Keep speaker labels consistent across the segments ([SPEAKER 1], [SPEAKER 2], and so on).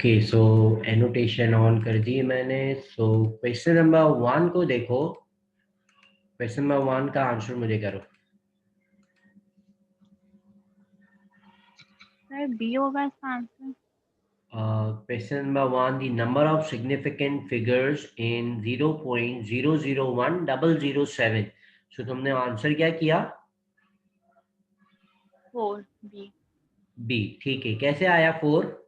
[SPEAKER 1] Okay, so annotation on कर दी मैंने। सो question number 1 को देखो। क्वेश्चन नंबर 1 का आंसर मुझे करो।
[SPEAKER 2] सर बी होगा इसका answer.
[SPEAKER 1] Question number 1, the number of significant figures in 0.001007। सो तुमने आंसर क्या किया?
[SPEAKER 2] 4 बी।
[SPEAKER 1] बी। ठीक है, कैसे आया 4?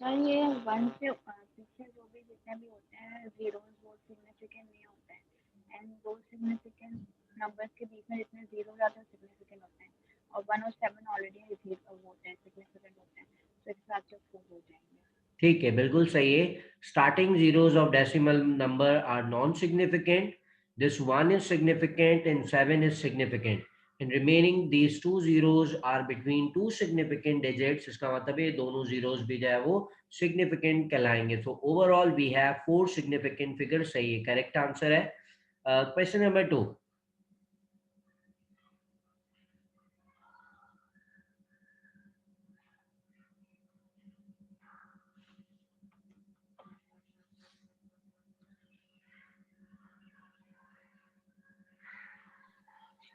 [SPEAKER 2] सर ये 1 से पीछे जो भी जितने भी होते हैं जीरो वो सिग्निफिकेंट नहीं होते हैं एंड दो सिग्निफिकेंट नंबर्स के बीच में जितने जीरो जाते हैं सिग्निफिकेंट होते हैं और 1 और 7 ऑलरेडी होते हैं सिग्निफिकेंट होते हैं तो एक साथ जो 4 हो जाएंगे।
[SPEAKER 1] ठीक है, बिल्कुल सही है। Starting zeros of decimal number are non-significant. This 1 is significant and 7 is significant. And remaining these two zeros are between two significant digits. इसका मतलब ये दोनों zeros भी जो है वो significant कहलाएंगे. So overall we have 4 significant figures. सही है, correct answer है. Question number 2.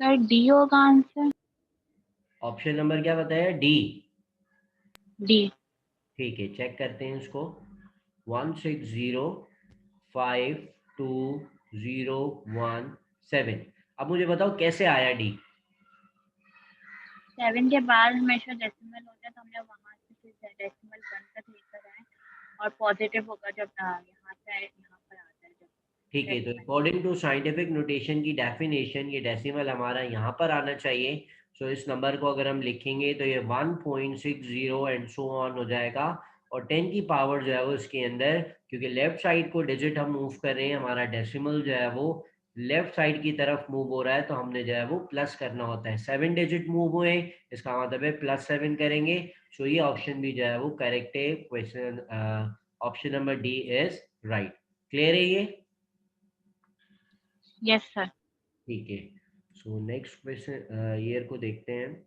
[SPEAKER 2] सर डी होगा आंसर।
[SPEAKER 1] ऑप्शन नंबर क्या बताया? डी।
[SPEAKER 2] डी।
[SPEAKER 1] ठीक है, चेक करते हैं इसको। 1605201 अब मुझे बताओ कैसे आया डी?
[SPEAKER 2] 7 के बाद हमेशा डेसिमल होता है तो हमने वहां से फिर डेसिमल 1 तक लेकर आए और पॉजिटिव होगा जब यहाँ से यहाँ पर आता है जब
[SPEAKER 1] ठीक है, तो
[SPEAKER 2] decimal.
[SPEAKER 1] According to scientific notation की डेफिनेशन ये डेसिमल हमारा यहाँ पर आना चाहिए। सो इस नंबर को अगर हम लिखेंगे तो ये 1.60 एंड सो ऑन हो जाएगा। और 10 की पावर जो है वो इसके अंदर, क्योंकि लेफ्ट साइड को डिजिट हम मूव कर रहे हैं, हमारा डेसिमल जो है वो लेफ्ट साइड की तरफ मूव हो रहा है, तो हमने जो है वो प्लस करना होता है। 7 डिजिट मूव हुए, इसका मतलब है +7 करेंगे। सो ये ऑप्शन भी जो है वो करेक्ट है। Question option number D is right. Clear है ये?
[SPEAKER 2] Yes sir.
[SPEAKER 1] ठीक है, सो नेक्स्ट क्वेश्चन ईयर को देखते हैं।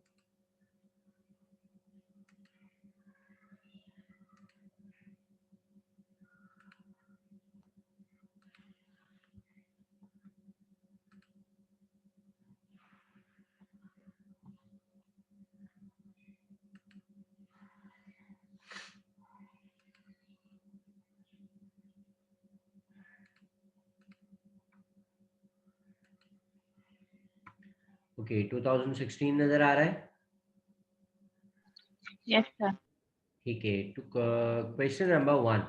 [SPEAKER 1] ओके, 2016 नजर आ रहा है?
[SPEAKER 2] Yes sir.
[SPEAKER 1] ठीक है, तो question number 1।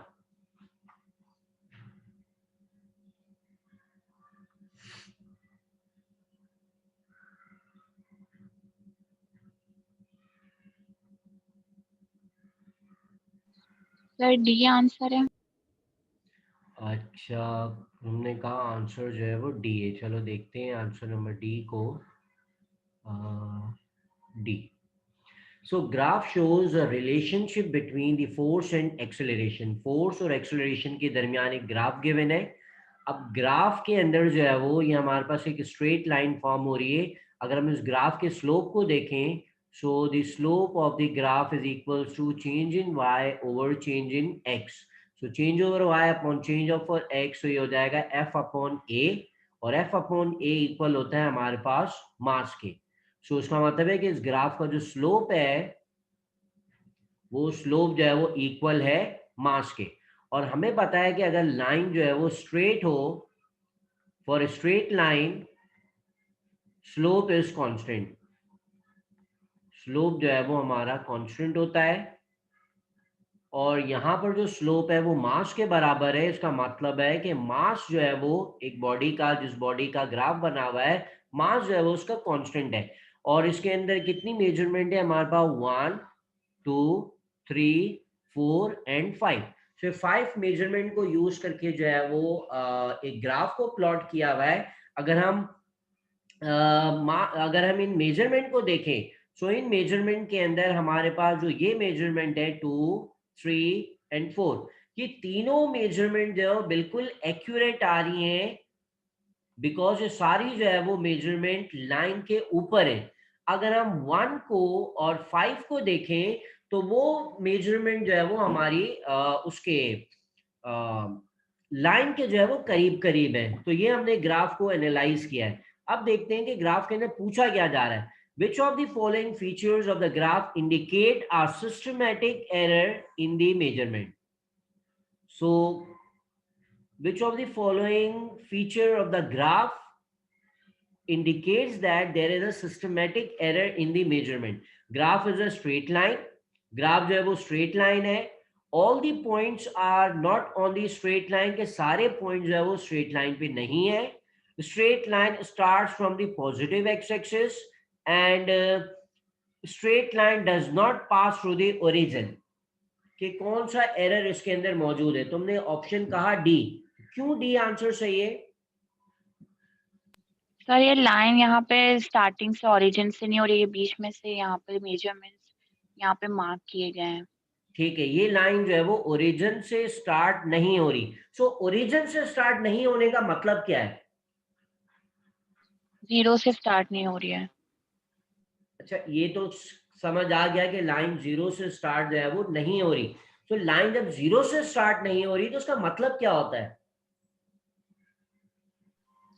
[SPEAKER 2] Sir D answer है।
[SPEAKER 1] अच्छा, हमने कहा आंसर जो है वो डी है। चलो देखते हैं आंसर नंबर डी को। D. So graph shows a relationship between the force and acceleration. Force और एक्सेलरेशन के दरमियान एक ग्राफ गिवन है। अब ग्राफ के अंदर जो है वो ये हमारे पास एक स्ट्रेट लाइन फॉर्म हो रही है। अगर हम इस ग्राफ के स्लोप को देखें, so the slope of the graph is equals to change in Y over change in X. So change over Y upon change over X, तो ये हो जाएगा एफ अपॉन ए। और एफ अपॉन ए इक्वल होता है हमारे पास मास के। सो इसका मतलब है कि इस ग्राफ का जो स्लोप है वो स्लोप जो है वो इक्वल है मास के। और हमें पता है कि अगर लाइन जो है वो स्ट्रेट हो, for straight line slope is constant. Slope जो है वो हमारा कांस्टेंट होता है। और यहाँ पर जो स्लोप है वो मास के बराबर है। इसका मतलब है कि मास जो है वो एक बॉडी का, जिस बॉडी का ग्राफ बना हुआ है, मास जो है वो उसका कांस्टेंट है। और इसके अंदर कितनी मेजरमेंट है हमारे पास? 1 2 3 4 एंड 5। तो 5 मेजरमेंट को यूज करके जो है वो एक ग्राफ को प्लॉट किया हुआ है। अगर हम अगर हम इन मेजरमेंट को देखें, सो इन मेजरमेंट के अंदर हमारे पास जो ये मेजरमेंट है 2 3 एंड 4, ये तीनों मेजरमेंट जो है बिल्कुल एक्यूरेट आ रही हैं, बिकॉज ये सारी जो है वो मेजरमेंट लाइन के ऊपर है। अगर हम 1 को और 5 को देखें तो वो मेजरमेंट जो है वो हमारी उसके लाइन के जो है वो करीब करीब है। तो ये हमने ग्राफ को एनालाइज किया है। अब देखते हैं कि ग्राफ के अंदर पूछा क्या जा रहा है। Which of the following features of the graph indicate a systematic error in the measurement? So, which of the following feature of the graph indicates that there is a systematic error in the measurement? Graph is a straight line. Graph जो है वो straight line है. All the points are not on the straight line के सारे points जो है वो straight line पे नहीं है. The straight line starts from the positive x-axis and straight line does not pass through the origin. कि कौन सा एरर इसके अंदर मौजूद है? तुमने ऑप्शन कहा डी. क्यों डी आंसर सही है?
[SPEAKER 2] सर ये लाइन यहाँ पे स्टार्टिंग से ओरिजिन से नहीं हो रही है, बीच में से यहाँ पे मेजरमेंट्स यहाँ पे मार्क किए गए हैं।
[SPEAKER 1] ठीक है, ये लाइन जो है वो ओरिजिन से स्टार्ट नहीं हो रही. सो ओरिजिन से स्टार्ट नहीं होने का मतलब क्या है?
[SPEAKER 2] 0 से स्टार्ट नहीं हो रही है।
[SPEAKER 1] अच्छा, ये तो समझ आ गया कि लाइन 0 से स्टार्ट जो है वो नहीं हो रही. तो लाइन जब 0 से स्टार्ट नहीं हो रही तो उसका मतलब क्या होता है?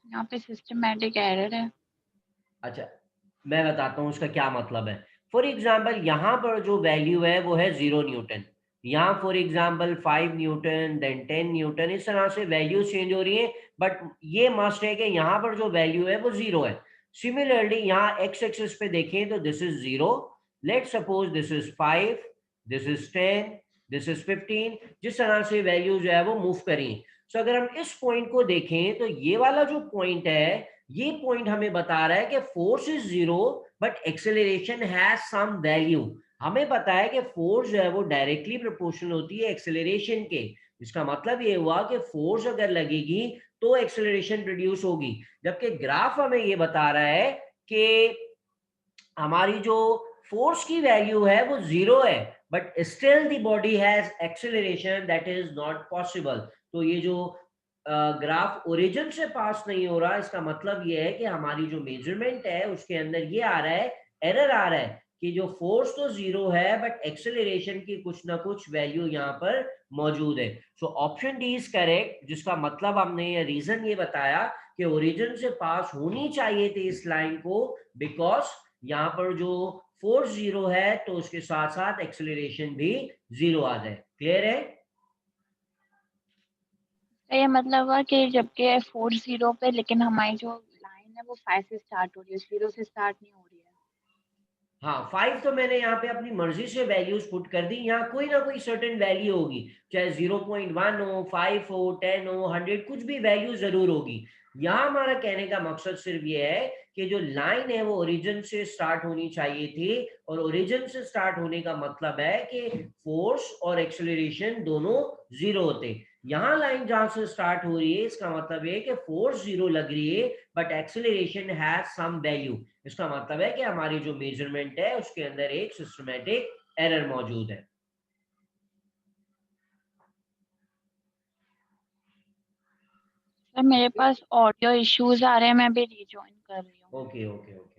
[SPEAKER 2] यहाँ पे सिस्टमैटिक एरर है।
[SPEAKER 1] अच्छा, मैं बताता हूँ उसका क्या मतलब है. फॉर एग्जाम्पल यहाँ पर जो वैल्यू है वो है 0 न्यूटन. यहाँ for example 5 newton, then 10 newton, इस तरह से वैल्यू चेंज हो रही है. बट ये मस्ट है कि यहाँ पर जो वैल्यू है वो 0 है. सिमिलरली यहाँ एक्स एक्सिस पे देखें तो this is 0. Let suppose this is 5, this is 10, this is 15. जिस तरह से वैल्यू जो है वो मूव करी. सो अगर हम इस पॉइंट को देखें तो ये वाला जो पॉइंट है, ये पॉइंट हमें बता रहा है कि force is 0 but acceleration has some value. हमें पता है कि फोर्स जो है वो डायरेक्टली प्रोपोर्शनल होती है एक्सेलरेशन के. इसका मतलब ये हुआ कि फोर्स अगर लगेगी तो एक्सेलरेशन प्रोड्यूस होगी. जबकि ग्राफ हमें ये बता रहा है कि हमारी जो फोर्स की वैल्यू है वो 0 है but still the body has acceleration. That is not possible. तो ये जो ग्राफ ओरिजिन से पास नहीं हो रहा, इसका मतलब ये है कि हमारी जो मेजरमेंट है उसके अंदर ये आ रहा है, एरर आ रहा है कि जो फोर्स तो 0 है बट एक्सेलरेशन की कुछ ना कुछ वैल्यू यहाँ पर मौजूद है. So option D is correct, जिसका मतलब हमने ये रीजन ये बताया कि ओरिजिन से पास होनी चाहिए थी इस लाइन को, बिकॉज यहाँ पर जो फोर्स 0 है तो उसके साथ साथ एक्सेलरेशन भी 0 आ जाए. क्लियर है?
[SPEAKER 2] तो ये मतलब हुआ कि जबकि 4 0 पे, लेकिन हमारी जो लाइन है वो 5 से स्टार्ट हो रही है, 0 से स्टार्ट नहीं हो रही है।
[SPEAKER 1] हाँ, 5 तो मैंने यहाँ पे अपनी मर्जी से वैल्यूज पुट कर दी. यहाँ कोई ना कोई सर्टेन वैल्यू होगी, चाहे 0.1 हो, 5 हो, 10 हो, 100, कुछ भी वैल्यू जरूर होगी. यहाँ हमारा कहने का मकसद सिर्फ ये है कि जो लाइन है वो ओरिजिन से स्टार्ट होनी चाहिए थी. और ओरिजिन से स्टार्ट होने का मतलब है कि फोर्स और एक्सेलरेशन दोनों 0 होते. यहाँ लाइन जहां से स्टार्ट हो रही है इसका मतलब है कि फोर्स 0 लग रही है but acceleration has some value. इसका मतलब है कि हमारी जो मेजरमेंट है उसके अंदर एक सिस्टमैटिक एरर मौजूद है.
[SPEAKER 2] सर मेरे पास ऑडियो इश्यूज आ रहे हैं, मैं अभी रिजॉइन कर रही हूँ।
[SPEAKER 1] Okay okay okay.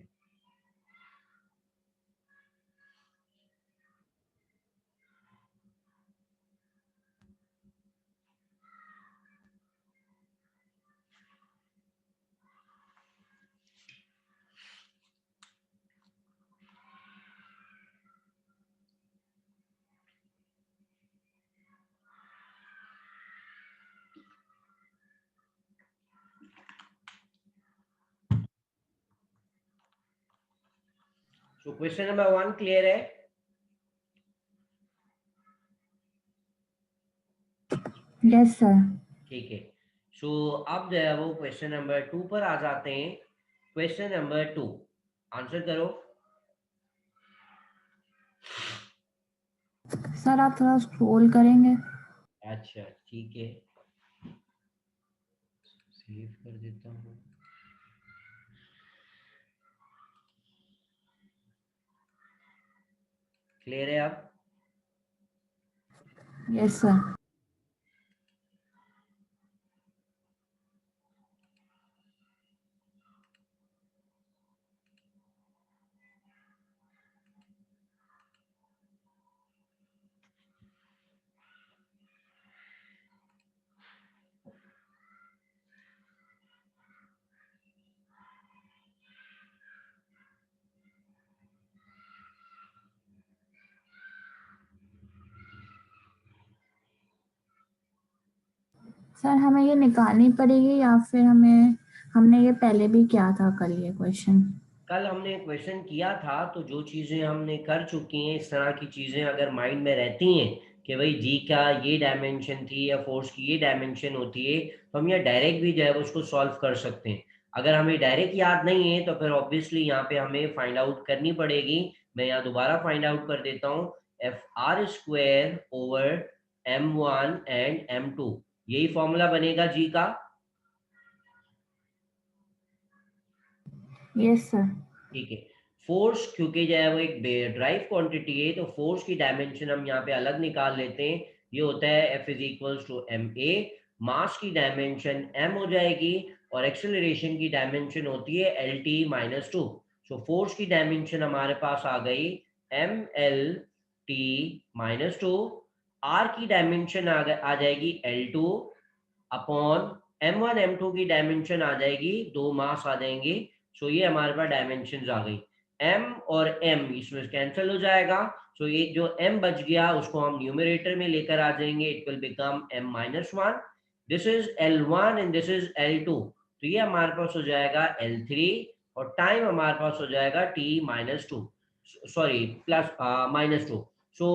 [SPEAKER 1] So question number 1 clear है?
[SPEAKER 3] Yes sir.
[SPEAKER 1] ठीक है. सो अब जो है वो क्वेश्चन नंबर 2 पर आ जाते हैं. क्वेश्चन नंबर 2 आंसर करो.
[SPEAKER 3] सर आप थोड़ा स्क्रॉल करेंगे?
[SPEAKER 1] अच्छा ठीक है, सेव कर देता हूँ. क्लियर है अब?
[SPEAKER 3] Yes sir. सर हमें ये निकालनी पड़ेगी या फिर हमने ये पहले भी किया था कल ये क्वेश्चन?
[SPEAKER 1] कल हमने क्वेश्चन किया था, तो जो चीज़ें हमने कर चुकी हैं, इस तरह की चीज़ें अगर माइंड में रहती हैं कि भाई जी का ये डायमेंशन थी या फोर्स की ये डायमेंशन होती है, तो हम यहाँ डायरेक्ट भी जो है उसको सॉल्व कर सकते हैं। अगर हमें डायरेक्ट याद नहीं है तो फिर ऑब्वियसली यहाँ पे हमें फाइंड आउट करनी पड़ेगी। मैं यहाँ दोबारा फाइंड आउट कर देता हूँ, F R square over m1 and m2, यही फॉर्मूला बनेगा जी का।
[SPEAKER 3] Yes sir.
[SPEAKER 1] ठीक है। फोर्स क्योंकि जो है वो एक ड्राइव क्वांटिटी है, तो फोर्स की डायमेंशन हम यहाँ पे अलग निकाल लेते हैं। ये होता है F is equals to m a. Mass की डायमेंशन m हो जाएगी और एक्सेलरेशन की डायमेंशन होती है L T minus two. So force की डायमेंशन हमारे पास आ गई M L T minus two. R की डायमेंशन आ जाएगी L two upon M one M two की डायमेंशन आ जाएगी, दो मास आ जाएंगे। सो ये हमारे पास डायमेंशन आ गई। m और m इसमें कैंसिल हो जाएगा। सो ये जो m बच गया उसको हम न्यूमरेटर में लेकर आ जाएंगे, it will become m minus one. This is L1 and this is L2, तो ये हमारे पास हो जाएगा L3 और टाइम हमारे पास हो जाएगा t minus two, sorry plus minus two. So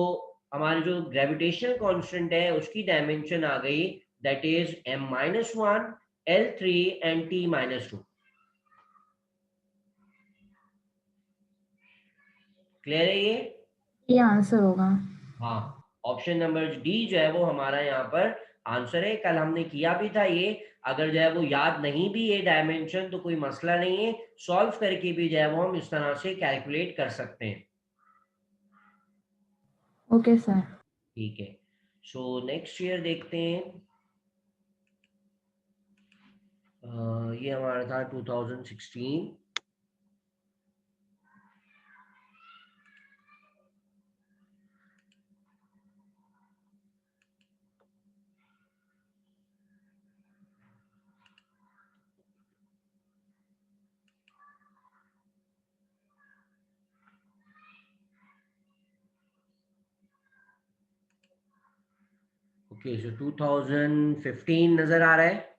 [SPEAKER 1] हमारी जो ग्रेविटेशनल कांस्टेंट है उसकी डायमेंशन आ गई, that is m minus 1, L3 and t minus 2। Clear है
[SPEAKER 3] ये आंसर होगा।
[SPEAKER 1] हाँ, ऑप्शन नंबर डी जो है वो हमारा यहाँ पर आंसर है। कल हमने किया भी था ये। अगर जो है वो याद नहीं भी ये डायमेंशन तो कोई मसला नहीं है, सॉल्व करके भी जो है वो हम इस तरह से कैलकुलेट कर सकते हैं।
[SPEAKER 3] Okay sir.
[SPEAKER 1] ठीक है। सो नेक्स्ट ईयर देखते हैं। ये हमारा था 2016। ओके, सो 2015 नजर आ रहा है।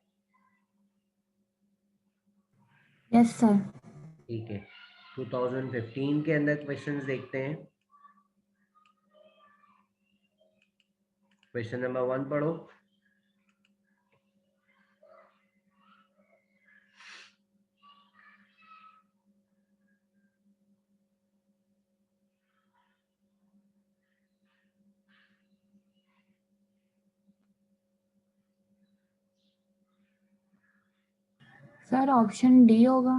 [SPEAKER 3] Yes sir.
[SPEAKER 1] ठीक है, 2015 के अंदर क्वेश्चंस देखते हैं। क्वेश्चन नंबर 1 पढ़ो।
[SPEAKER 3] सर ऑप्शन डी होगा।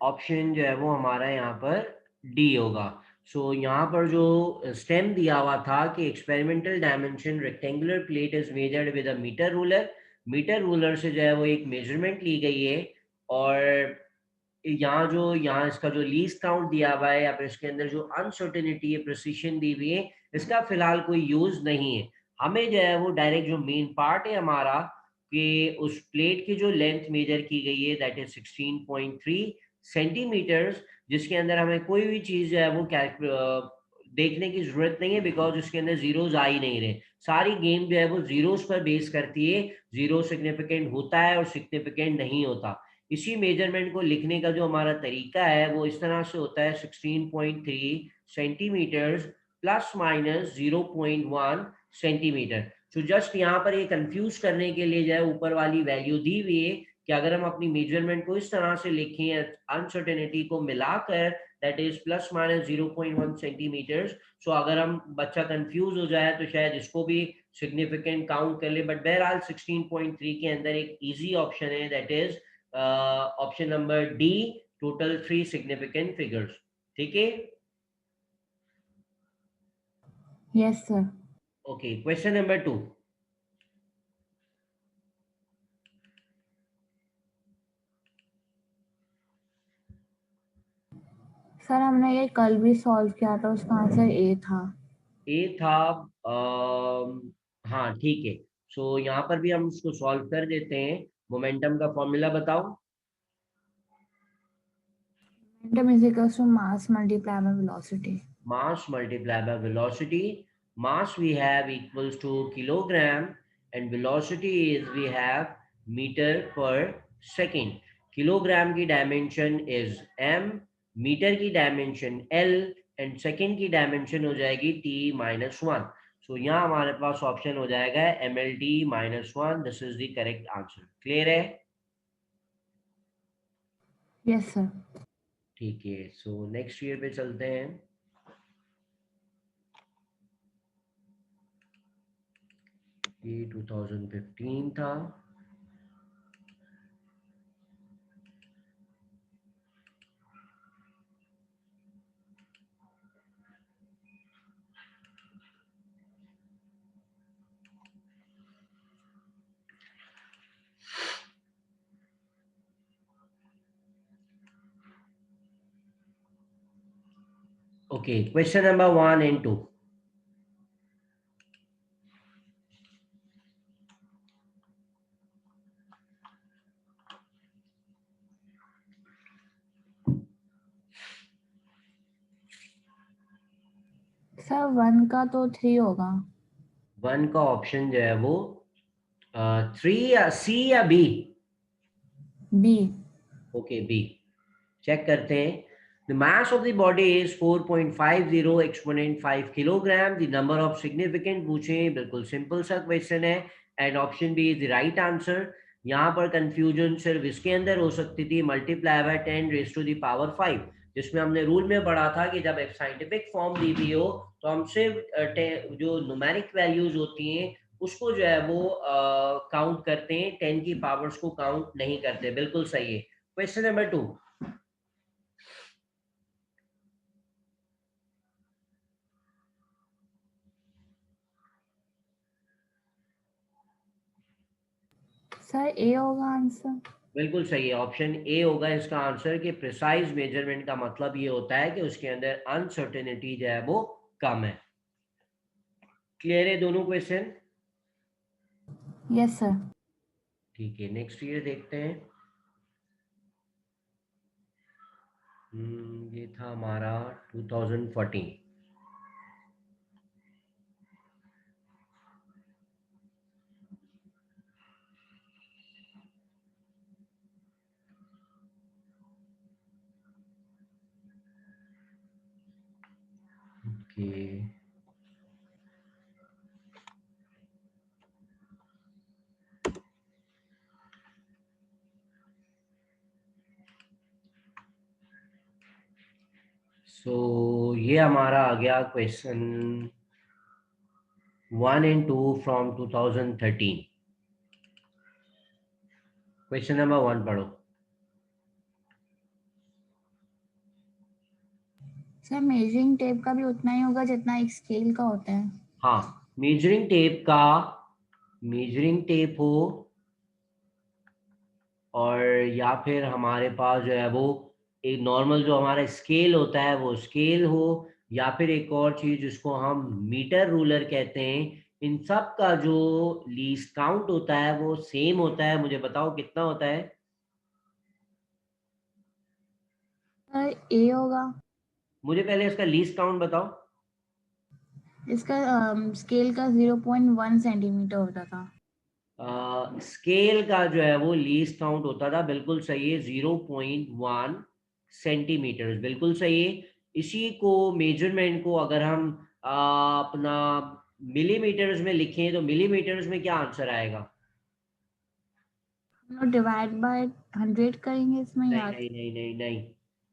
[SPEAKER 1] ऑप्शन जो है वो हमारा यहाँ पर डी होगा। सो यहाँ पर जो स्टेम दिया हुआ था कि experimental dimension rectangular plate is measured with a metre ruler. Metre ruler से जो है वो एक मेजरमेंट ली गई है, और यहाँ इसका जो लीस्ट काउंट दिया हुआ है या फिर इसके अंदर जो अनसर्टेनिटी है, प्रिसिशन दी हुई है, इसका फिलहाल कोई यूज नहीं है। हमें जो है वो डायरेक्ट जो मेन पार्ट है हमारा कि उस प्लेट की जो लेंथ मेजर की गई है दैट इज 16.3 सेंटीमीटर्स, जिसके अंदर हमें कोई भी चीज जो है वो देखने की जरूरत नहीं है, बिकॉज उसके अंदर जीरोज आ ही नहीं रहे। सारी गेम जो है वो जीरोस पर बेस करती है। जीरो सिग्निफिकेंट होता है और सिग्निफिकेंट नहीं होता। इसी मेजरमेंट को लिखने का जो हमारा तरीका है वो इस तरह से होता है, 16.3 सेंटीमीटर्स प्लस माइनस 0.1 सेंटीमीटर। तो जस्ट यहाँ पर ये कंफ्यूज करने के लिए जो है ऊपर वाली वैल्यू दी हुई है कि अगर हम अपनी मेजरमेंट को इस तरह से लिखें अनसर्टेनिटी को मिलाकर, that is plus minus 0.1 centimetre. So अगर हम बच्चा कंफ्यूज हो जाए तो शायद इसको भी सिग्निफिकेंट काउंट कर ले, बट बहरहाल 16.3 के अंदर एक इजी ऑप्शन है, that is option number D, total 3 significant figures. ठीक है।
[SPEAKER 3] Yes sir.
[SPEAKER 1] Okay, question number 2।
[SPEAKER 3] Sir हमने ये कल भी सॉल्व किया था, उसका आंसर ए था।
[SPEAKER 1] ए था। हाँ ठीक है। सो यहाँ पर भी हम इसको सॉल्व कर देते हैं। मोमेंटम का फॉर्मूला बताओ।
[SPEAKER 3] Momentum is equals to mass multiply by velocity.
[SPEAKER 1] Mass multiplied by velocity. Mass we have equals to kilogram and velocity is we have meter per second. Kilogram की डायमेंशन इज m, मीटर की dimension l and second की dimension हो जाएगी t-1. सो यहाँ हमारे पास option हो जाएगा mlt-1. This is the correct answer. Clear है?
[SPEAKER 3] Yes sir.
[SPEAKER 1] ठीक है. सो नेक्स्ट ईयर पे चलते हैं. ये 2015 था. Okay, question number 1 and 2.
[SPEAKER 3] Sir 1 का तो 3 होगा.
[SPEAKER 1] 1 का ऑप्शन जो है वो 3 या सी या B?
[SPEAKER 3] B.
[SPEAKER 1] Okay, B. Check करते हैं. The mass of the body is 4.50 exponent 5 kilogram. The number of significant पूछे, बिल्कुल सिंपल सा क्वेश्चन है and option B is the right answer. यहाँ पर कंफ्यूजन सिर्फ इसके अंदर हो सकती थी, multiply by 10 raise to the power 5, जिसमें हमने रूल में पढ़ा था कि जब एक साइंटिफिक फॉर्म दी हुई हो तो हम सिर्फ जो न्यूमेरिक वैल्यूज होती हैं उसको जो है वो काउंट करते हैं, 10 की पावर्स को काउंट नहीं करते. बिल्कुल सही है. Question number 2.
[SPEAKER 3] सर ए होगा आंसर.
[SPEAKER 1] बिल्कुल सही है. ऑप्शन ए होगा इसका आंसर. कि प्रिसाइज मेजरमेंट का मतलब ये होता है कि उसके अंदर अनसर्टेनिटी जो है वो कम है. क्लियर है दोनों क्वेश्चन?
[SPEAKER 3] Yes sir.
[SPEAKER 1] ठीक है. नेक्स्ट ईयर देखते हैं. ये था हमारा 2014. ओके. सो ये हमारा आ गया question 1 and 2 from 2013. Question number 1 पढ़ो.
[SPEAKER 3] सर मेजरिंग टेप का भी उतना ही होगा जितना एक स्केल का होता है.
[SPEAKER 1] हाँ, मेजरिंग टेप हो और या फिर हमारे पास जो है वो एक नॉर्मल जो हमारा स्केल होता है वो स्केल हो, या फिर एक और चीज जिसको हम मीटर रूलर कहते हैं, इन सब का जो लीस्ट काउंट होता है वो सेम होता है. मुझे बताओ कितना होता है?
[SPEAKER 3] सर ए होगा.
[SPEAKER 1] मुझे पहले इसका लीस्ट काउंट बताओ.
[SPEAKER 3] इसका स्केल का 0.1 सेंटीमीटर होता था.
[SPEAKER 1] स्केल का जो है वो लीस्ट काउंट होता था. बिल्कुल सही है. 0.1 सेंटीमीटर. बिल्कुल सही है. इसी को मेजरमेंट को अगर हम अपना मिलीमीटर्स में लिखें तो मिलीमीटर्स में क्या आंसर आएगा?
[SPEAKER 3] हम लोग डिवाइड बाय 100 करेंगे इसमें
[SPEAKER 1] नहीं
[SPEAKER 3] यार.
[SPEAKER 1] नहीं नहीं नहीं नहीं.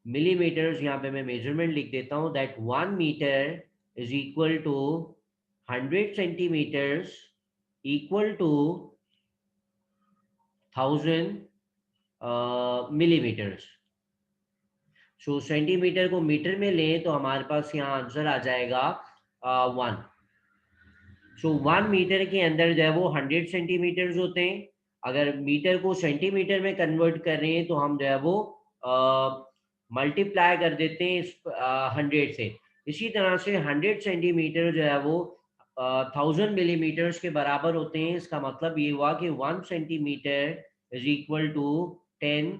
[SPEAKER 1] मिलीमीटर्स यहाँ पे मैं मेजरमेंट लिख देता हूँ. That 1 metre is equal to 100 centimetres equal to 1000 millimetres. So centimetre को मीटर में लें तो हमारे पास यहाँ आंसर आ जाएगा 1. सो 1 मीटर के अंदर जो है वो 100 सेंटीमीटर्स होते हैं. अगर मीटर को सेंटीमीटर में कन्वर्ट कर रहे हैं तो हम जो है वो मल्टीप्लाई कर देते हैं इस 100 से. इसी तरह से 100 सेंटीमीटर जो है वो 1000 मिलीमीटर्स के बराबर होते हैं. इसका मतलब ये हुआ कि 1 centimetre is equal to 10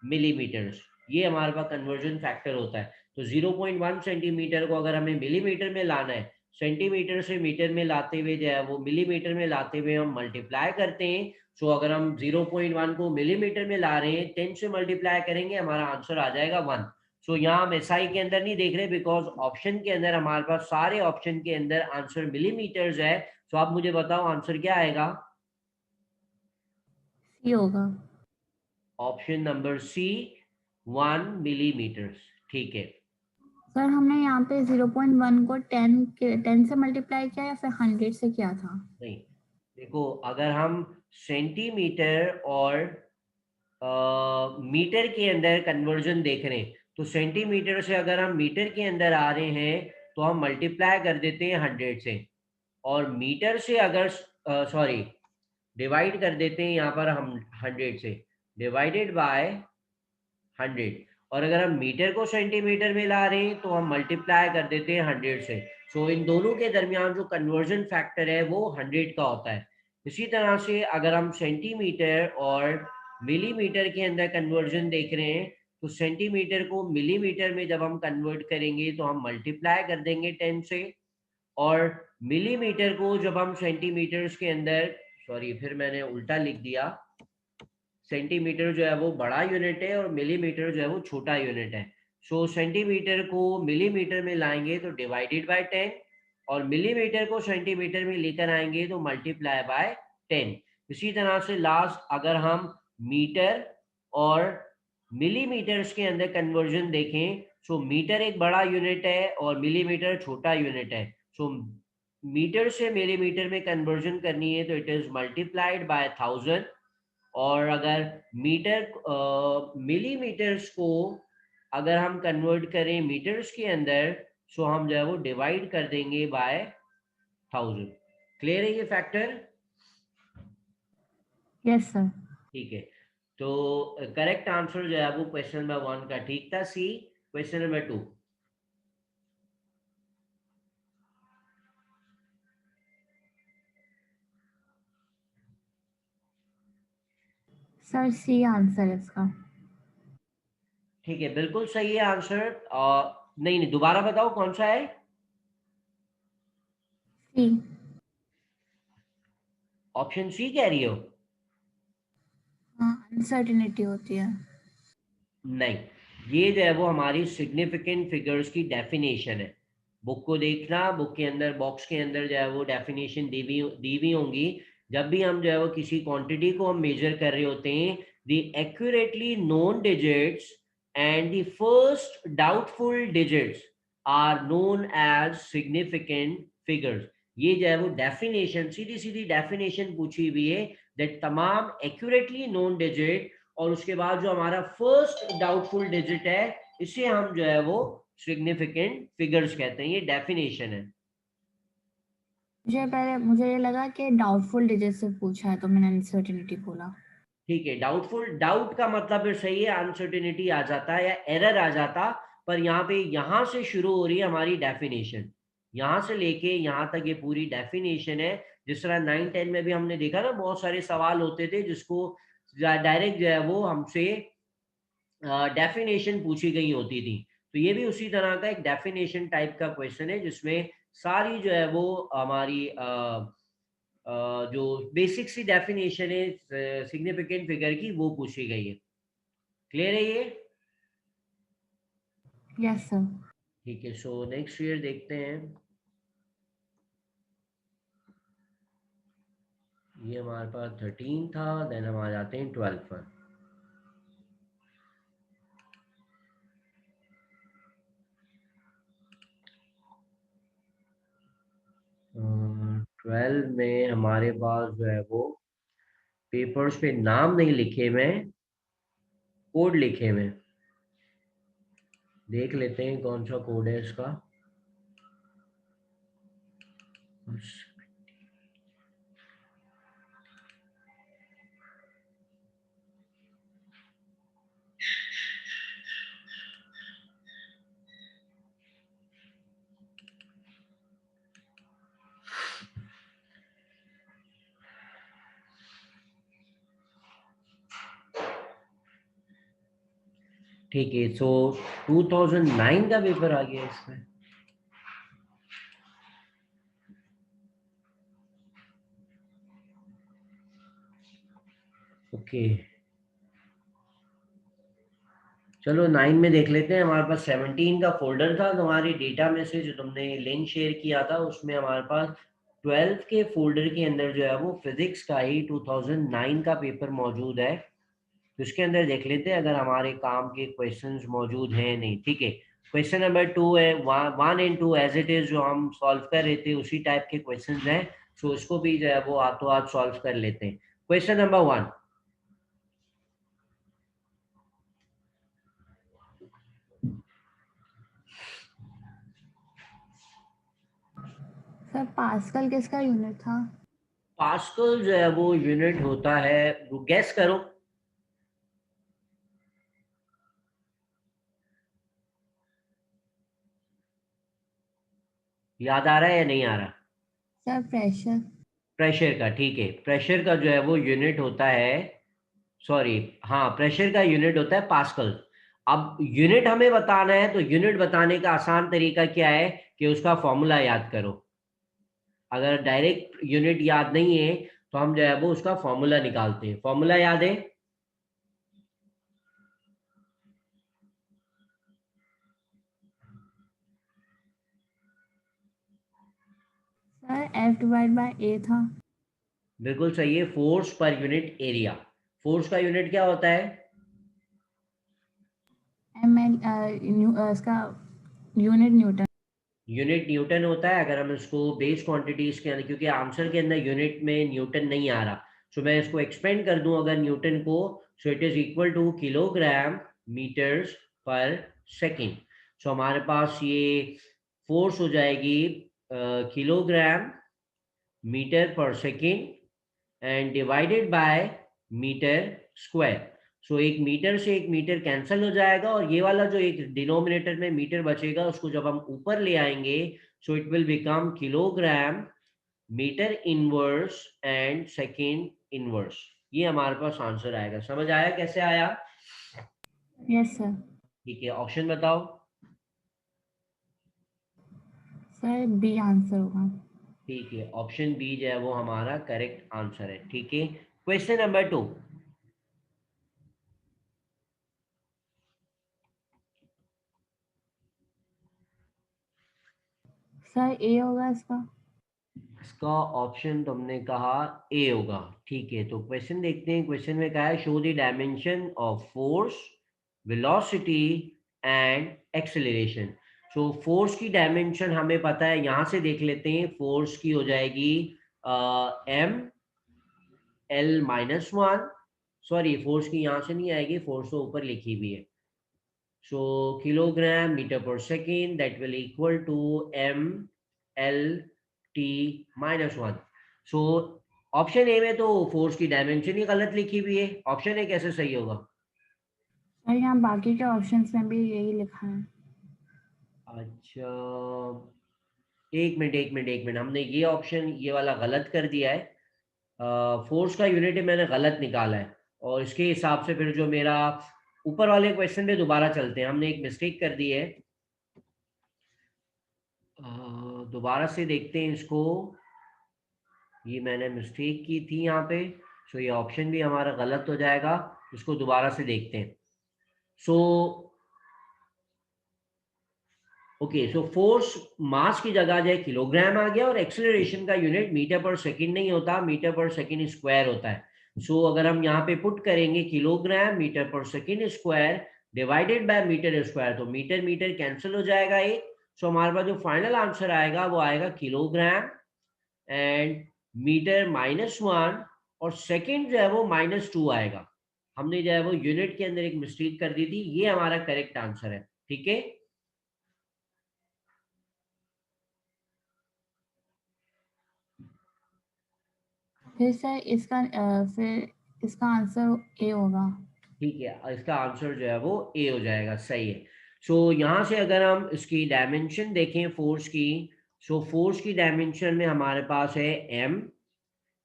[SPEAKER 1] millimetres. ये हमारे पास कन्वर्जन फैक्टर होता है. तो 0.1 सेंटीमीटर को अगर हमें मिलीमीटर में लाना है, सेंटीमीटर से मीटर में लाते हुए जो है वो मिलीमीटर में लाते हुए हम मल्टीप्लाई करते हैं। सो अगर हम 0.1 को मिलीमीटर में ला रहे हैं, 10 से मल्टीप्लाई करेंगे, हमारा आंसर आ जाएगा 1। सो यहाँ हम एसआई के अंदर नहीं देख रहे, बिकॉज ऑप्शन के अंदर हमारे पास सारे ऑप्शन के अंदर आंसर मिलीमीटर्स है। सो आप मुझे बताओ आंसर क्या आएगा?
[SPEAKER 3] सी होगा।
[SPEAKER 1] Option number C, 1 millimetres. ठीक है।
[SPEAKER 3] सर हमने यहाँ पे 0.1 को 10 से मल्टीप्लाई किया या फिर 100 से किया था?
[SPEAKER 1] नहीं, देखो अगर हम सेंटीमीटर और मीटर के अंदर कन्वर्जन देख रहे हैं, तो सेंटीमीटर से अगर हम मीटर के अंदर आ रहे हैं तो हम मल्टीप्लाई कर देते हैं 100 से, और मीटर से अगर सॉरी डिवाइड कर देते हैं यहाँ पर हम 100 से, डिवाइडेड बाय 100। और अगर हम मीटर को सेंटीमीटर में ला रहे हैं तो हम मल्टीप्लाई कर देते हैं 100 से। सो इन दोनों के दरमियान जो कन्वर्जन फैक्टर है वो 100 का होता है। इसी तरह से अगर हम सेंटीमीटर और मिलीमीटर के अंदर कन्वर्जन देख रहे हैं, तो सेंटीमीटर को मिलीमीटर में जब हम कन्वर्ट करेंगे तो हम मल्टीप्लाई कर देंगे 10 से, और मिलीमीटर को जब हम सेंटीमीटर्स के अंदर, सॉरी फिर मैंने उल्टा लिख दिया, सेंटीमीटर जो है वो बड़ा यूनिट है और मिलीमीटर जो है वो छोटा यूनिट है। सो सेंटीमीटर को मिलीमीटर में लाएंगे तो डिवाइडेड बाय 10, और मिलीमीटर को सेंटीमीटर में लेकर आएंगे तो मल्टीप्लाई बाय 10। इसी तरह से लास्ट अगर हम मीटर और मिलीमीटर्स के अंदर कन्वर्जन देखें, सो मीटर एक बड़ा यूनिट है और मिलीमीटर छोटा यूनिट है। सो मीटर से मिलीमीटर में कन्वर्जन करनी है तो इट इज मल्टीप्लाइड बाय 1000, और अगर मिलीमीटर्स को अगर हम कन्वर्ट करें मीटर्स के अंदर, सो हम जो है वो डिवाइड कर देंगे बाय 1000। क्लियर है ये फैक्टर?
[SPEAKER 3] Yes sir.
[SPEAKER 1] ठीक है, तो करेक्ट आंसर जो है वो क्वेश्चन नंबर 1 का ठीक था, C. Question number 2।
[SPEAKER 3] Sir C answer है इसका।
[SPEAKER 1] ठीक है, बिल्कुल सही है आंसर। नहीं नहीं, दोबारा बताओ कौन सा है?
[SPEAKER 3] सी।
[SPEAKER 1] ऑप्शन सी कह रही हो?
[SPEAKER 3] हाँ, अनसर्टिनिटी होती है।
[SPEAKER 1] नहीं, ये जो है वो हमारी सिग्निफिकेंट फिगर्स की डेफिनेशन है। बुक को देखना, बुक के अंदर बॉक्स के अंदर जो है वो डेफिनेशन दी हुई होंगी। जब भी हम जो है वो किसी क्वांटिटी को हम मेजर कर रहे होते हैं, the accurately known digits and the first doubtful digits are known as significant figures. ये जो है वो डेफिनेशन, सीधी सीधी डेफिनेशन पूछी हुई है, दैट तमाम एक्यूरेटली नोन डिजिट और उसके बाद जो हमारा फर्स्ट डाउटफुल डिजिट है, इसे हम जो है वो सिग्निफिकेंट फिगर्स कहते हैं। ये डेफिनेशन है।
[SPEAKER 3] मुझे ये लगा कि डाउटफुल डिजिट से पूछा है तो मैंने अनसर्टिनिटी बोला।
[SPEAKER 1] ठीक है, डाउटफुल, डाउट का मतलब फिर सही है, अनसर्टेनिटी आ जाता है या एरर आ जाता, पर यहाँ पे यहाँ से शुरू हो रही है हमारी डेफिनेशन, यहाँ से लेके यहाँ तक ये पूरी डेफिनेशन है। जिस तरह 9-10 में भी हमने देखा ना, बहुत सारे सवाल होते थे जिसको डायरेक्ट जो है वो हमसे डेफिनेशन पूछी गई होती थी। तो ये भी उसी तरह का एक डेफिनेशन टाइप का क्वेश्चन है, जिसमें सारी जो है वो हमारी जो बेसिक सी डेफिनेशन है सिग्निफिकेंट फिगर की, वो पूछी गई है। क्लियर है ये?
[SPEAKER 3] Yes sir.
[SPEAKER 1] ठीक है, सो नेक्स्ट ईयर देखते हैं। ये हमारे पास 13 था, देन हम आ जाते हैं 12 पर। 12 में हमारे पास जो है वो पेपर्स पे नाम नहीं लिखे हुए, कोड लिखे हुए। देख लेते हैं कौन सा कोड है इसका। ठीक है, सो 2009 का पेपर आ गया इसमें। ओके, चलो 9 में देख लेते हैं। हमारे पास 17 का फोल्डर था तुम्हारी डेटा में से, जो तुमने लिंक शेयर किया था, उसमें हमारे पास 12 के फोल्डर के अंदर जो है वो फिजिक्स का ही 2009 का पेपर मौजूद है। तो उसके अंदर देख लेते हैं अगर हमारे काम के क्वेश्चंस मौजूद हैं नहीं। ठीक है, क्वेश्चन नंबर 2 है, 1 एंड 2 एज इट इज जो हम सॉल्व कर रहे थे उसी टाइप के क्वेश्चंस हैं। सो इसको भी जो है वो हाथों हाथ सॉल्व कर लेते हैं। क्वेश्चन नंबर 1,
[SPEAKER 3] सर पास्कल किसका यूनिट था?
[SPEAKER 1] पास्कल जो है वो यूनिट होता है, गैस करो। याद आ रहा है या नहीं आ रहा?
[SPEAKER 3] Sir pressure.
[SPEAKER 1] प्रेशर का, ठीक है, प्रेशर का जो है वो यूनिट होता है, सॉरी, हाँ, प्रेशर का यूनिट होता है पास्कल। अब यूनिट हमें बताना है, तो यूनिट बताने का आसान तरीका क्या है कि उसका फॉर्मूला याद करो। अगर डायरेक्ट यूनिट याद नहीं है तो हम जो है वो उसका फॉर्मूला निकालते हैं। फॉर्मूला याद है?
[SPEAKER 3] Sir F divide by A था।
[SPEAKER 1] बिल्कुल सही है, force per unit area. Force का यूनिट क्या होता है?
[SPEAKER 3] ml इसका यूनिट न्यूटन।
[SPEAKER 1] यूनिट न्यूटन होता है। अगर हम इसको बेस क्वांटिटीज के अंदर, क्योंकि आंसर के अंदर यूनिट में न्यूटन नहीं आ रहा, सो मैं इसको एक्सपेंड कर दूं अगर न्यूटन को, so it is equal to kilogram metres per second. So हमारे पास ये फोर्स हो जाएगी kilogram metre per second and divided by metre square. So एक मीटर से एक मीटर कैंसिल हो जाएगा, और ये वाला जो एक डिनोमिनेटर में मीटर बचेगा उसको जब हम ऊपर ले आएंगे, so it will become kilogram metre inverse and second inverse. ये हमारे पास आंसर आएगा। समझ आया कैसे आया?
[SPEAKER 3] Yes sir.
[SPEAKER 1] ठीक है, ऑप्शन बताओ।
[SPEAKER 3] सर बी आंसर होगा।
[SPEAKER 1] ठीक है, ऑप्शन बी जो है वो हमारा करेक्ट आंसर है। ठीक है, क्वेश्चन नंबर 2,
[SPEAKER 3] सर ए होगा इसका।
[SPEAKER 1] इसका ऑप्शन तुमने कहा ए होगा। ठीक है, तो क्वेश्चन देखते हैं। क्वेश्चन में कहा है show the dimension of force, velocity and acceleration. So force की डायमेंशन हमें पता है, यहां से देख लेते हैं। फोर्स की हो जाएगी M L minus one, sorry force की यहां से नहीं आएगी, फोर्स तो ऊपर लिखी हुई है। So kilogram metre per second that will equal to M L T minus one. So option A में तो फोर्स की डायमेंशन ही गलत लिखी हुई है, ऑप्शन ए कैसे सही होगा?
[SPEAKER 3] सर यहाँ बाकी के ऑप्शंस में भी यही लिखा है।
[SPEAKER 1] अच्छा, एक मिनट, हमने ये ऑप्शन ये वाला गलत कर दिया है। फोर्स का यूनिट मैंने गलत निकाला है, और इसके हिसाब से फिर जो मेरा ऊपर वाले क्वेश्चन पे दोबारा चलते हैं। हमने एक मिस्टेक कर दी है, दोबारा से देखते हैं इसको। ये मैंने मिस्टेक की थी यहाँ पे, सो ये ऑप्शन भी हमारा गलत हो जाएगा। इसको दोबारा से देखते हैं। So okay, so force mass की जगह जो है किलोग्राम आ गया, और एक्सेलरेशन का यूनिट मीटर पर सेकंड नहीं होता, मीटर पर सेकंड स्क्वायर होता है। सो अगर हम यहाँ पे पुट करेंगे kilogram metre per second square divided by metre square, तो मीटर मीटर कैंसिल हो जाएगा एक। सो हमारे पास जो फाइनल आंसर आएगा वो आएगा kilogram and metre minus one, और सेकंड जो है वो माइनस टू आएगा। हमने जो है वो यूनिट के अंदर एक मिस्टेक कर दी थी, ये हमारा करेक्ट आंसर है। ठीक है,
[SPEAKER 3] फिर सर फिर इसका आंसर ए होगा।
[SPEAKER 1] ठीक है, इसका आंसर जो है वो ए हो जाएगा। सही है। सो यहाँ से अगर हम इसकी डायमेंशन देखें फोर्स की, सो फोर्स की डायमेंशन में हमारे पास है M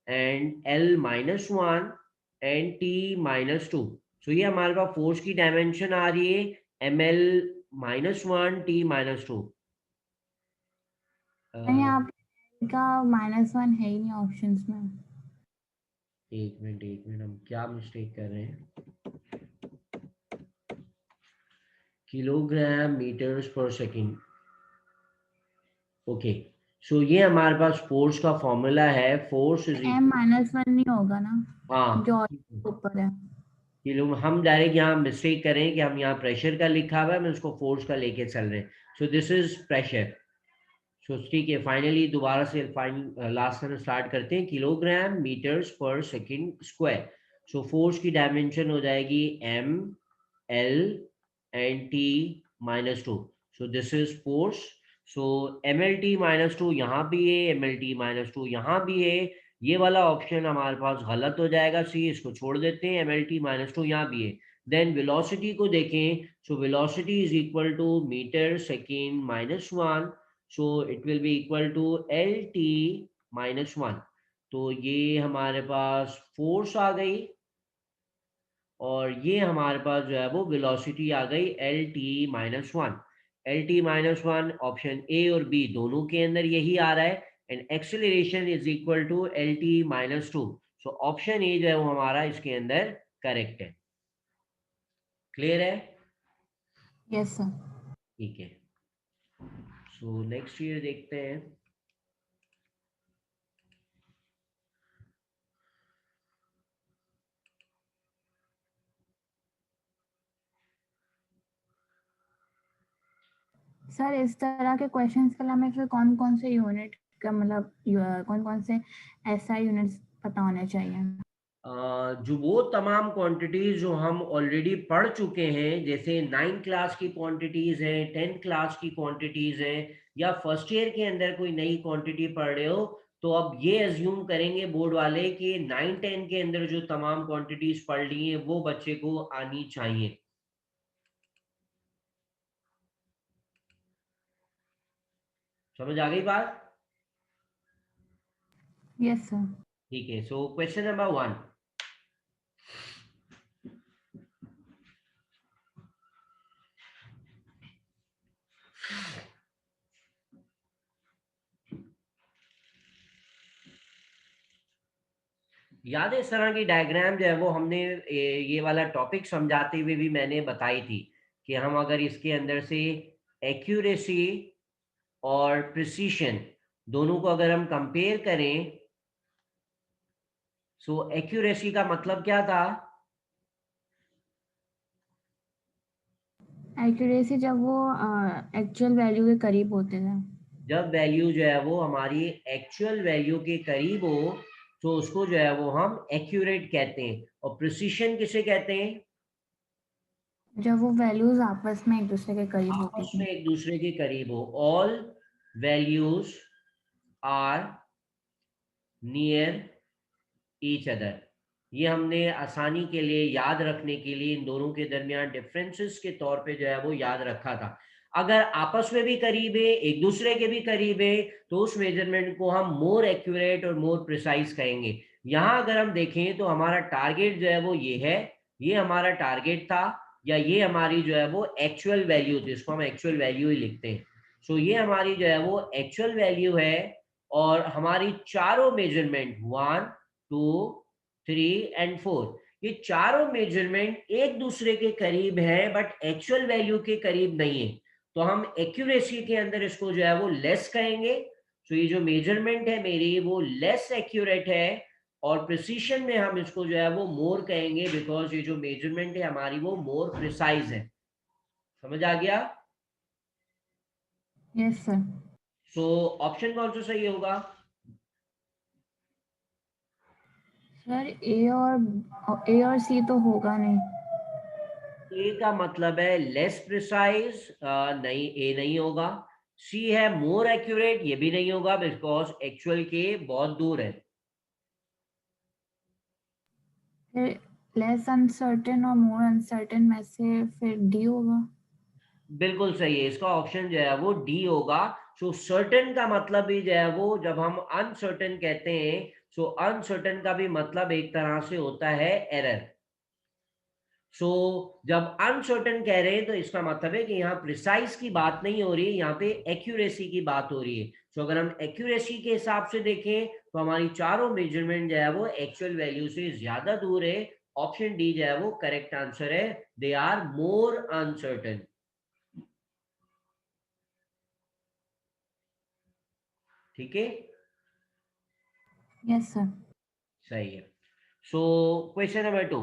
[SPEAKER 1] and L minus one and T minus two. So ये हमारे पास फोर्स की डायमेंशन आ रही है M L minus one T minus two.
[SPEAKER 3] नहीं, यहाँ पे का -1 है ही नहीं ऑप्शंस में।
[SPEAKER 1] एक मिनट, हम क्या मिस्टेक कर रहे हैं? किलोग्राम मीटर्स पर सेकंड। ओके, सो ये हमारे पास फोर्स का फॉर्मूला है, फोर्स इज
[SPEAKER 3] m-1 नहीं होगा ना,
[SPEAKER 1] हाँ
[SPEAKER 3] जो ऊपर है।
[SPEAKER 1] किलो। हम डायरेक्ट यहाँ मिस्टेक करें कि हम यहाँ प्रेशर का लिखा हुआ है, हम उसको फोर्स का लेके चल रहे हैं। So this is pressure. So ठीक है, फाइनली दोबारा से लास्ट में स्टार्ट करते हैं। किलोग्राम मीटर्स पर सेकंड स्क्वायर। सो फोर्स की डायमेंशन हो जाएगी m l and t -2। So this is force. So mlt -2 यहाँ भी है, mlt -2 यहाँ भी है। ये वाला ऑप्शन हमारे पास गलत हो जाएगा, सी, इसको छोड़ देते हैं। mlt -2 यहाँ भी है। देन वेलोसिटी को देखें। So velocity is equal to metre second -1। So it will be equal to lt -1। तो ये हमारे पास फोर्स आ गई और ये हमारे पास जो है वो वेलोसिटी आ गई lt -1। lt -1 ऑप्शन ए और बी दोनों के अंदर यही आ रहा है। And acceleration is equal to lt -2। So option A जो है वो हमारा इसके अंदर करेक्ट है। क्लियर है?
[SPEAKER 3] Yes sir.
[SPEAKER 1] ठीक है, सो नेक्स्ट ईयर देखते हैं।
[SPEAKER 3] सर इस तरह के क्वेश्चंस के लिए हमें फिर कौन कौन से यूनिट का मतलब कौन कौन से एसआई यूनिट्स पता होने चाहिए?
[SPEAKER 1] जो वो तमाम क्वांटिटीज जो हम ऑलरेडी पढ़ चुके हैं, जैसे 9th क्लास की क्वांटिटीज हैं, 10th क्लास की क्वांटिटीज हैं, या फर्स्ट ईयर के अंदर कोई नई क्वांटिटी पढ़ रहे हो, तो अब ये एज्यूम करेंगे बोर्ड वाले कि 9-10 के अंदर जो तमाम क्वांटिटीज पढ़ ली हैं वो बच्चे को आनी चाहिए। समझ आ गई बात?
[SPEAKER 3] Yes sir.
[SPEAKER 1] ठीक है, सो क्वेश्चन नंबर 1। याद है इस तरह की डायग्राम जो है वो हमने ये वाला टॉपिक समझाते हुए भी मैंने बताई थी कि हम अगर इसके अंदर से एक्यूरेसी और प्रिसीशन दोनों को अगर हम कंपेयर करें, सो एक्यूरेसी का मतलब क्या था?
[SPEAKER 3] एक्यूरेसी जब वो एक्चुअल वैल्यू के करीब होते थे।
[SPEAKER 1] जब वैल्यू जो है वो हमारी एक्चुअल वैल्यू के करीब हो तो उसको जो है वो हम एक्यूरेट कहते हैं। और प्रिसीशन किसे कहते हैं?
[SPEAKER 3] जब वो वैल्यूज आपस में एक दूसरे के करीब होती
[SPEAKER 1] आपस
[SPEAKER 3] थी।
[SPEAKER 1] में एक दूसरे के करीब हो। All values are near each other. ये हमने आसानी के लिए याद रखने के लिए इन दोनों के दरमियान डिफरेंसेस के तौर पे जो है वो याद रखा था। अगर आपस में भी करीब है, एक दूसरे के भी करीब है, तो उस मेजरमेंट को हम मोर एक्यूरेट और मोर प्रिसाइज कहेंगे। यहाँ अगर हम देखें तो हमारा टारगेट जो है वो ये है, ये हमारा टारगेट था, या ये हमारी जो है वो एक्चुअल वैल्यू थी, इसको हम एक्चुअल वैल्यू ही लिखते हैं। सो ये हमारी जो है वो एक्चुअल वैल्यू है। और हमारी चारों मेजरमेंट 1, 2, 3 एंड 4, ये चारों मेजरमेंट एक दूसरे के करीब है बट एक्चुअल वैल्यू के करीब नहीं है। तो हम एक्यूरेसी के अंदर इसको जो है वो लेस कहेंगे। तो ये जो मेजरमेंट है मेरी वो लेस एक्यूरेट है, और प्रिसीशन में हम इसको जो है वो मोर कहेंगे, बिकॉज ये जो मेजरमेंट है हमारी वो मोर प्रिसाइज है। समझ आ गया?
[SPEAKER 3] Yes sir.
[SPEAKER 1] सो ऑप्शन कौन सा सही होगा?
[SPEAKER 3] सर ए और सी तो होगा नहीं।
[SPEAKER 1] ए का मतलब है लेस प्रिसाइज, नहीं, ए नहीं होगा। सी है मोर एक्यूरेट, ये भी नहीं होगा बिकॉज एक्चुअल के बहुत दूर है।
[SPEAKER 3] फिर लेस अनसर्टेन और मोर अनसर्टेन में से फिर डी होगा।
[SPEAKER 1] बिल्कुल सही है, इसका ऑप्शन जो है वो डी होगा। सो सर्टेन का मतलब भी जो है वो, जब हम अनसर्टेन कहते हैं, सो अनसर्टेन का भी मतलब एक तरह से होता है एरर। सो जब अनसर्टेन कह रहे हैं तो इसका मतलब है कि यहाँ प्रिसाइज की बात नहीं हो रही है, यहाँ पे एक्यूरेसी की बात हो रही है। सो अगर हम एक्यूरेसी के हिसाब से देखें तो हमारी चारों मेजरमेंट जो है वो एक्चुअल वैल्यू से ज्यादा दूर है। ऑप्शन डी जो है वो करेक्ट आंसर है, दे आर मोर अनसर्टेन। ठीक है,
[SPEAKER 3] यस सर।
[SPEAKER 1] सही है। सो क्वेश्चन नंबर 2,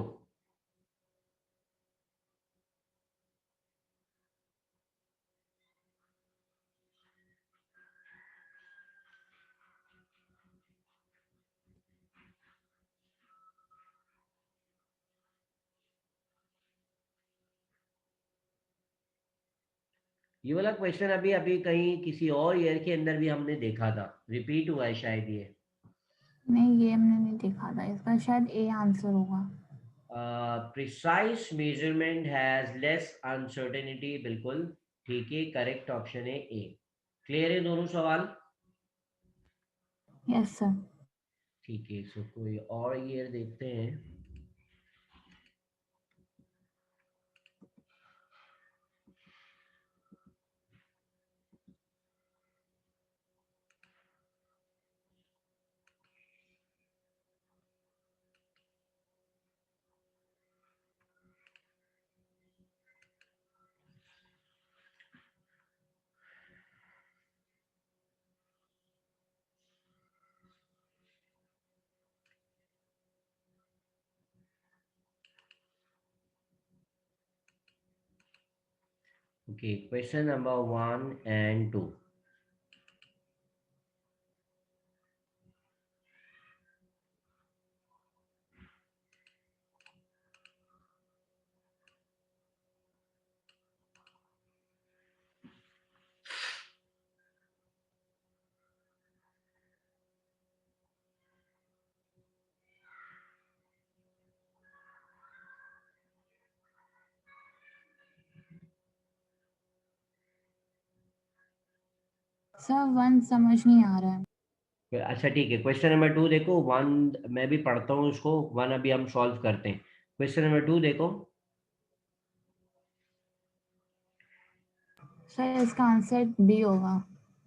[SPEAKER 1] ये वाला क्वेश्चन अभी अभी कहीं किसी और ईयर के अंदर भी हमने देखा था, रिपीट हुआ है शायद ये।
[SPEAKER 3] नहीं, ये हमने नहीं देखा था, इसका शायद ए आंसर होगा।
[SPEAKER 1] Precise measurement has less uncertainty, बिल्कुल ठीक है, करेक्ट ऑप्शन है ए। क्लियर है दोनों सवाल?
[SPEAKER 3] Yes sir.
[SPEAKER 1] ठीक है, सो कोई और ईयर देखते हैं। Okay, question number 1 and 2।
[SPEAKER 3] Sir 1 समझ नहीं आ रहा है।
[SPEAKER 1] अच्छा ठीक है, क्वेश्चन नंबर 2 देखो, 1 मैं भी पढ़ता हूँ उसको, 1 अभी हम सॉल्व करते हैं। क्वेश्चन नंबर 2 देखो।
[SPEAKER 3] सर इसका आंसर बी होगा।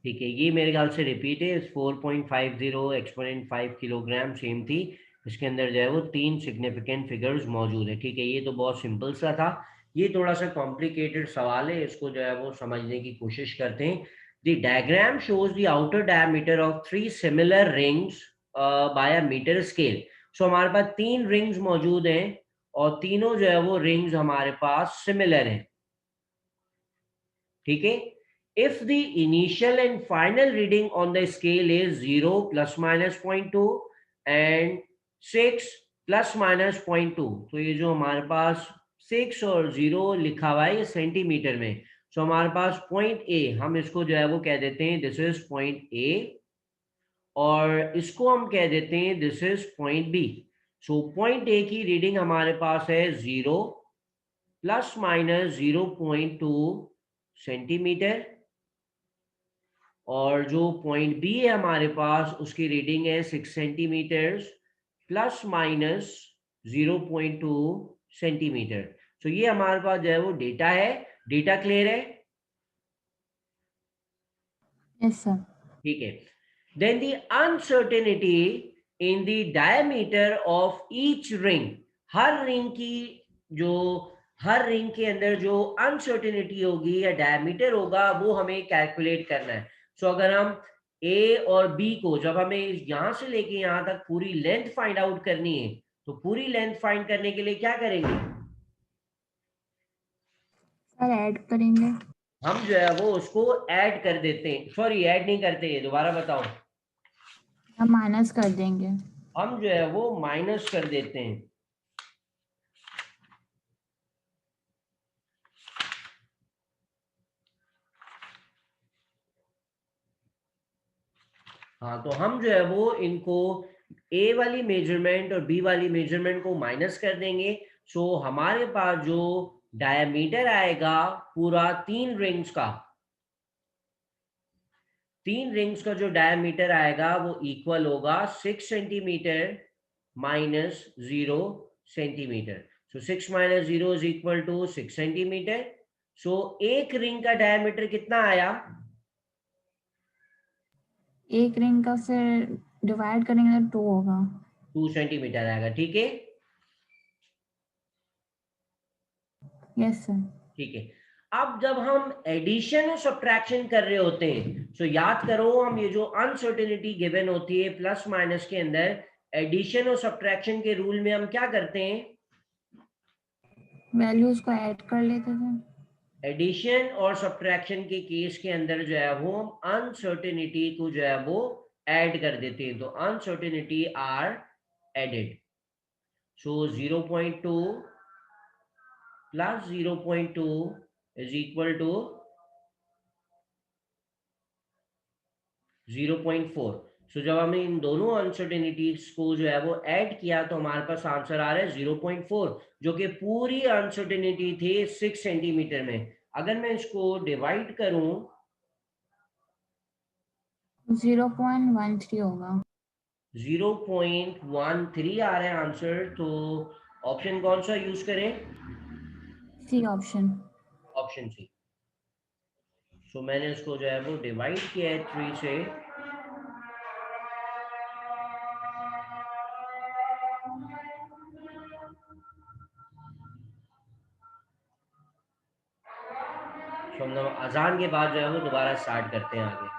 [SPEAKER 1] ठीक है, ये मेरे ख्याल से रिपीट है, 4.50 एक्सपोनेंट 5 किलोग्राम सेम थी। इसके अंदर जो है वो 3 सिग्निफिकेंट फिगर्स मौजूद है। ठीक है, ये तो बहुत सिंपल सा था। ये थोड़ा सा कॉम्प्लिकेटेड सवाल है, इसको जो है वो समझने की कोशिश करते हैं। The diagram shows the outer diameter of 3 similar rings by a metre scale. So हमारे पास 3 रिंग्स मौजूद हैं और तीनों जो है वो रिंग्स हमारे पास सिमिलर हैं। ठीक है, if the initial and final reading on the scale is 0 plus minus 0.2 and 6 plus minus 0.2, तो ये जो हमारे पास 6 और 0 लिखा हुआ है ये सेंटीमीटर में, तो हमारे पास पॉइंट ए, हम इसको जो है वो कह देते हैं दिस इज पॉइंट ए, और इसको हम कह देते हैं this is point B. So point A की रीडिंग हमारे पास है 0 प्लस माइनस 0.2 सेंटीमीटर, और जो पॉइंट बी है हमारे पास उसकी रीडिंग है 6 सेंटीमीटर प्लस माइनस 0.2 सेंटीमीटर। तो ये हमारे पास जो है वो डेटा है। डेटा क्लियर है?
[SPEAKER 3] Yes sir.
[SPEAKER 1] ठीक है, then the uncertainty in the diameter of each ring, हर रिंग की जो हर रिंग के अंदर जो अनसर्टेनिटी होगी या डायमीटर होगा वो हमें कैलकुलेट करना है। सो अगर हम ए और बी को, जब हमें यहां से लेके यहां तक पूरी लेंथ फाइंड आउट करनी है, तो पूरी लेंथ फाइंड करने के लिए क्या करेंगे?
[SPEAKER 3] सर ऐड करेंगे।
[SPEAKER 1] हम जो है वो उसको ऐड कर देते हैं, सॉरी ऐड नहीं करते, दोबारा बताओ,
[SPEAKER 3] हम माइनस कर देंगे।
[SPEAKER 1] हम जो है वो माइनस कर देते हैं। हाँ, तो हम जो है वो इनको ए वाली मेजरमेंट और बी वाली मेजरमेंट को माइनस कर देंगे। सो हमारे पास जो डायमीटर आएगा पूरा 3 रिंग्स का, 3 रिंग्स का जो डायमीटर आएगा वो इक्वल होगा 6 centimetre minus 0 centimetre. So 6 minus 0 is equal to 6 centimetre. So एक रिंग का डायमीटर कितना आया?
[SPEAKER 3] एक रिंग का फिर डिवाइड करेंगे तो 2 होगा।
[SPEAKER 1] 2 सेंटीमीटर आएगा, ठीक है।
[SPEAKER 3] Yes sir.
[SPEAKER 1] ठीक है। अब जब हम एडिशन और सब्ट्रैक्शन कर रहे होते हैं, तो याद करो हम ये जो अनसर्टेनिटी गिवन होती है प्लस माइनस के अंदर, एडिशन और सब्ट्रैक्शन के रूल में हम क्या करते हैं?
[SPEAKER 3] वैल्यूज को ऐड कर लेते थे।
[SPEAKER 1] एडिशन और सब्ट्रैक्शन के केस के अंदर जो है वो हम अनसर्टेनिटी को जो है वो ऐड कर देते हैं, तो uncertainty are added. So 0.2 plus 0.2 is equal to 0.4। So जब हमने इन दोनों अनसर्टेनिटीज को जो है वो ऐड किया तो हमारे पास आंसर आ रहा है 0.4, जो कि पूरी अनसर्टेनिटी थी 6 सेंटीमीटर में। अगर मैं इसको डिवाइड करूं,
[SPEAKER 3] 0.13 होगा।
[SPEAKER 1] 0.13 आ रहा है आंसर, तो ऑप्शन कौन सा यूज करें?
[SPEAKER 3] C option.
[SPEAKER 1] Option C. सो मैंने इसको जो है वो डिवाइड किया है 3 से, तो हम अजान के बाद जो है वो दोबारा स्टार्ट करते हैं आगे।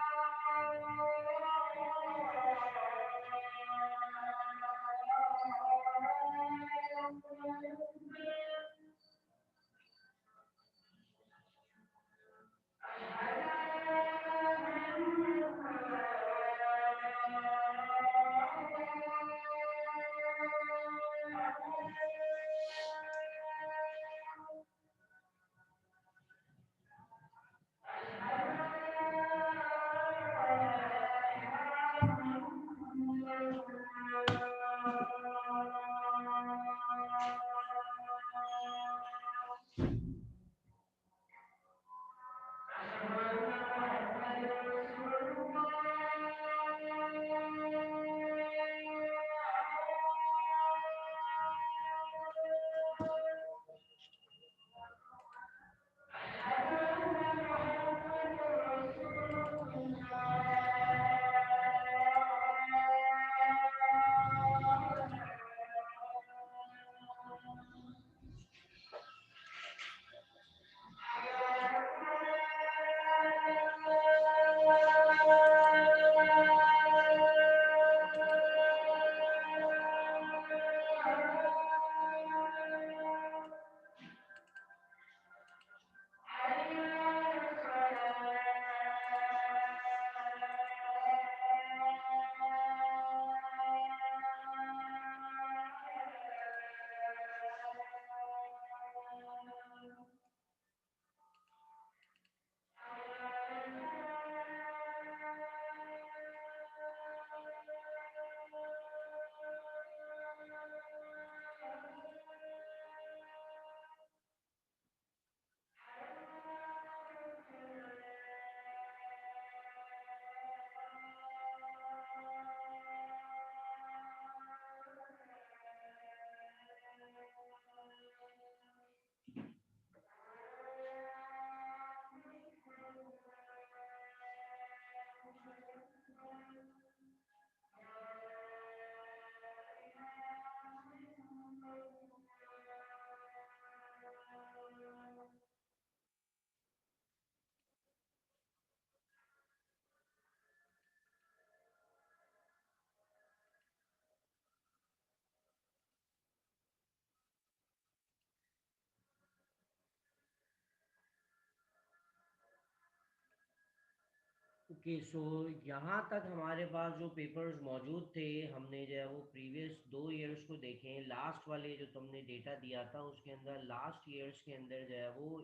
[SPEAKER 1] ओके, सो यहाँ तक हमारे पास जो पेपर्स मौजूद थे, हमने जो है वो प्रीवियस 2 ईयर्स को देखे। लास्ट वाले जो तुमने डेटा दिया था उसके अंदर लास्ट ईयर्स के अंदर जो है वो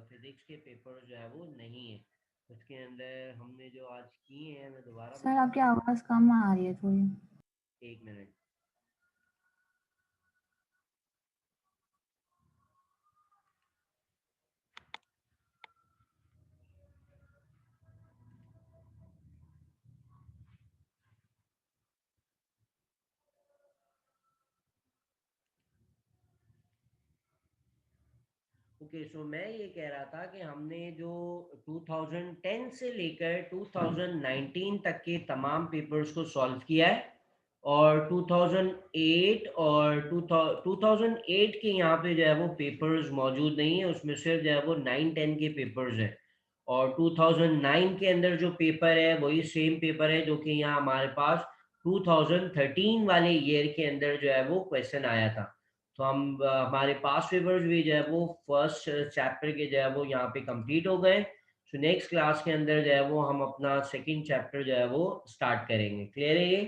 [SPEAKER 1] फिजिक्स के पेपर्स जो है वो नहीं है। उसके अंदर हमने जो आज किए हैं, मैं दोबारा
[SPEAKER 3] सर
[SPEAKER 1] बता,
[SPEAKER 3] आपकी आवाज कम आ रही है थोड़ी।
[SPEAKER 1] 1 मिनट। ओके, सो मैं ये कह रहा था कि हमने जो 2010 से लेकर 2019 तक के तमाम पेपर्स को सॉल्व किया है, और 2008 और 2008 के यहाँ पे जो है वो पेपर्स मौजूद नहीं है, उसमें सिर्फ जो है वो 9-10 के पेपर्स हैं। और 2009 के अंदर जो पेपर है वही सेम पेपर है जो कि यहाँ हमारे पास 2013 वाले ईयर के अंदर जो है वो क्वेश्चन आया था। तो हमारे पास पेपर्स भी जो है वो फर्स्ट चैप्टर के जो है वो यहाँ पे कंप्लीट हो गए। तो नेक्स्ट क्लास के अंदर जो है वो हम अपना सेकंड चैप्टर जो है वो स्टार्ट करेंगे। क्लियर है ये?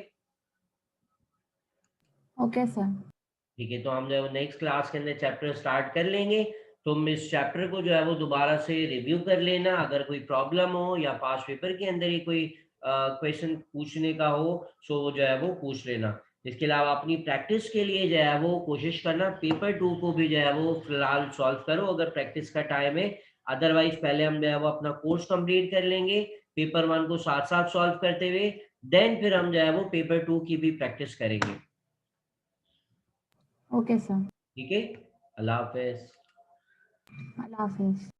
[SPEAKER 3] Okay sir.
[SPEAKER 1] ठीक है, तो हम जो है नेक्स्ट क्लास के अंदर चैप्टर स्टार्ट कर लेंगे। तुम इस चैप्टर को जो है वो दोबारा से रिव्यू कर लेना, अगर कोई प्रॉब्लम हो या पास पेपर के अंदर ही कोई क्वेश्चन पूछने का हो सो वो जो है वो पूछ लेना। इसके अलावा अपनी प्रैक्टिस के लिए जो है वो कोशिश करना पेपर 2 को भी जो है वो फिलहाल सॉल्व करो अगर प्रैक्टिस का टाइम है। अदरवाइज पहले हम जो है वो अपना कोर्स कंप्लीट कर लेंगे पेपर 1 को साथ साथ सॉल्व करते हुए, देन फिर हम जो है वो पेपर 2 की भी प्रैक्टिस करेंगे।
[SPEAKER 3] Okay sir.
[SPEAKER 1] ठीक है, अल्लाह हाफिज।
[SPEAKER 3] अल्लाह हाफिज।